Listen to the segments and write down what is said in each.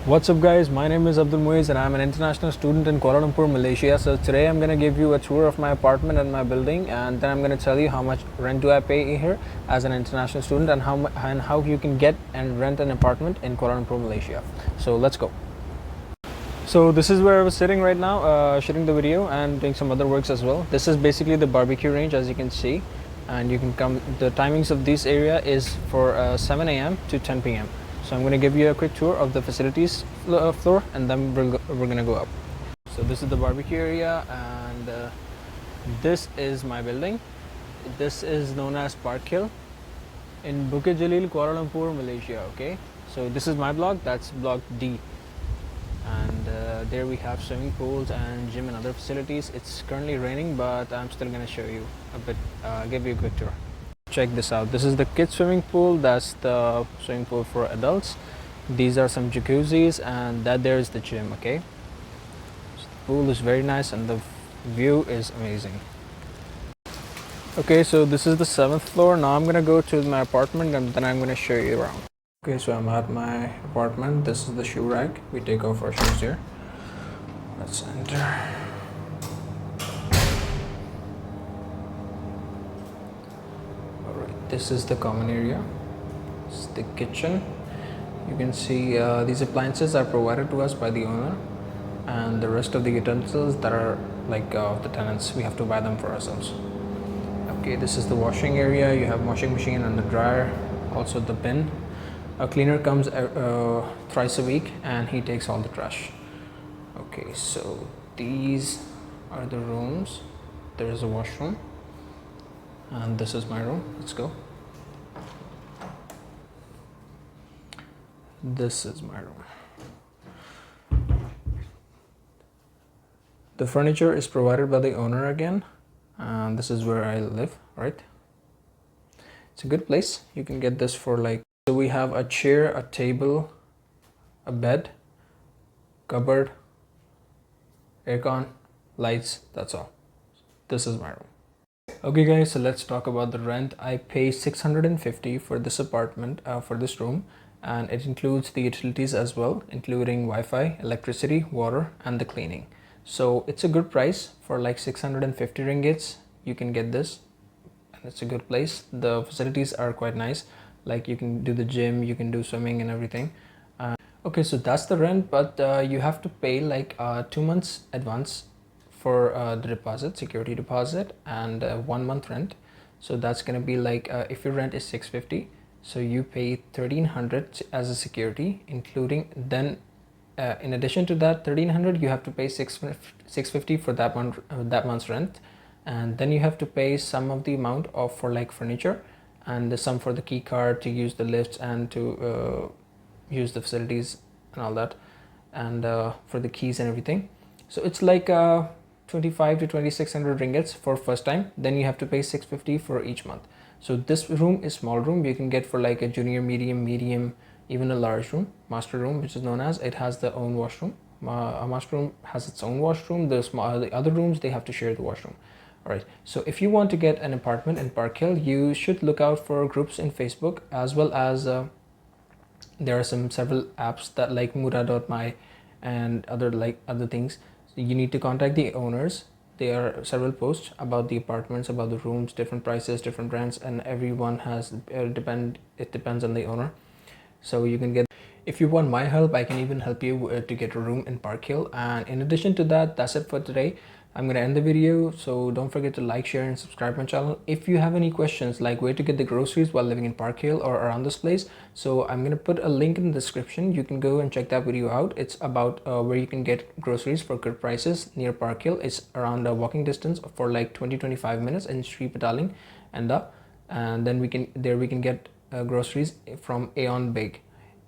What's up guys, my name is Abdul Muiz and I'm an international student in Kuala Lumpur, Malaysia. So today I'm going to give you a tour of my apartment and my building, and then I'm going to tell you how much rent do I pay here as an international student and how you can get and rent an apartment in Kuala Lumpur, Malaysia. So let's go. So this is where I was sitting right now, shooting the video and doing some other works as well. This is basically the barbecue range, as you can see, and you can come. The timings of this area is for 7 a.m. to 10 p.m. So I'm going to give you a quick tour of the facilities floor, and then we're going to go up. So this is the barbecue area, and this is my building. This is known as Park Hill in Bukit Jalil, Kuala Lumpur, Malaysia. Okay, so this is my block. That's block D, and there we have swimming pools and gym and other facilities. It's currently raining, but I'm still going to show you a bit, give you a quick tour. Check this out. This is the kids swimming pool. That's the swimming pool for adults. These are some jacuzzis, and that there is the gym. Okay, so the pool is very nice and the view is amazing. Okay, so this is the 7th floor. Now I'm gonna go to my apartment and then I'm gonna show you around. Okay, so I'm at my apartment. This is the shoe rack. We take off our shoes here. Let's enter. This is the common area. This is the kitchen. You can see these appliances are provided to us by the owner, and the rest of the utensils that are like the tenants, we have to buy them for ourselves. Okay, this is the washing area. You have washing machine and the dryer, also the bin. A cleaner comes thrice a week and he takes all the trash. Okay, so these are the rooms. There is a washroom. And this is my room. Let's go. This is my room. The furniture is provided by the owner again, and this is where I live, right? It's a good place. You can get this for like, so we have a chair, a table, a bed, cupboard, aircon, lights, that's all. This is my room. Okay guys, so let's talk about the rent. I pay 650 for this apartment, for this room, and it includes the utilities as well, including Wi-Fi, electricity, water, and the cleaning. So it's a good price for like 650 ringgits. You can get this, and it's a good place. The facilities are quite nice. Like you can do the gym, you can do swimming and everything. Okay, so that's the rent, but you have to pay like 2 months advance for the deposit, security deposit, and 1 month rent. So that's gonna be like if your rent is 650, so you pay 1300 as a security, including then in addition to that 1300, you have to pay 650 for that month's rent, and then you have to pay some of the amount of for like furniture, and some for the key card to use the lifts and to use the facilities and all that, and for the keys and everything. So it's like 25 to 2600 ringgits for first time. Then you have to pay 650 for each month. So this room is small room. You can get for like a junior, medium, even a large room, master room, which is known as. It has their own washroom. A master room has its own washroom. The other rooms, they have to share the washroom. All right, so if you want to get an apartment in Park Hill, you should look out for groups in Facebook, as well as there are several apps that like Mura.my and other things. So you need to contact the owners. There are several posts about the apartments, about the rooms, different prices, different rents, and everyone has it depends on the owner. So you can get, if you want my help, I can even help you to get a room in Park Hill. And in addition to that, that's it for today. I'm gonna end the video, so don't forget to like, share, and subscribe my channel. If you have any questions like where to get the groceries while living in Park Hill or around this place, so I'm gonna put a link in the description. You can go and check that video out. It's about where you can get groceries for good prices near Park Hill. It's around a walking distance for like 20-25 minutes in Sri Petaling, and then we can get groceries from Aeon Big.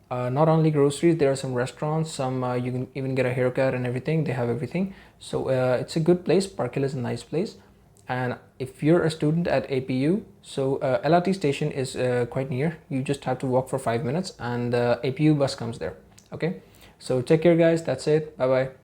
Not only groceries, there are some restaurants, you can even get a haircut and everything. They have everything. So it's a good place. Park Hill is a nice place. And if you're a student at APU, so LRT station is quite near. You just have to walk for 5 minutes and the APU bus comes there. Okay, so take care guys. That's it. Bye bye.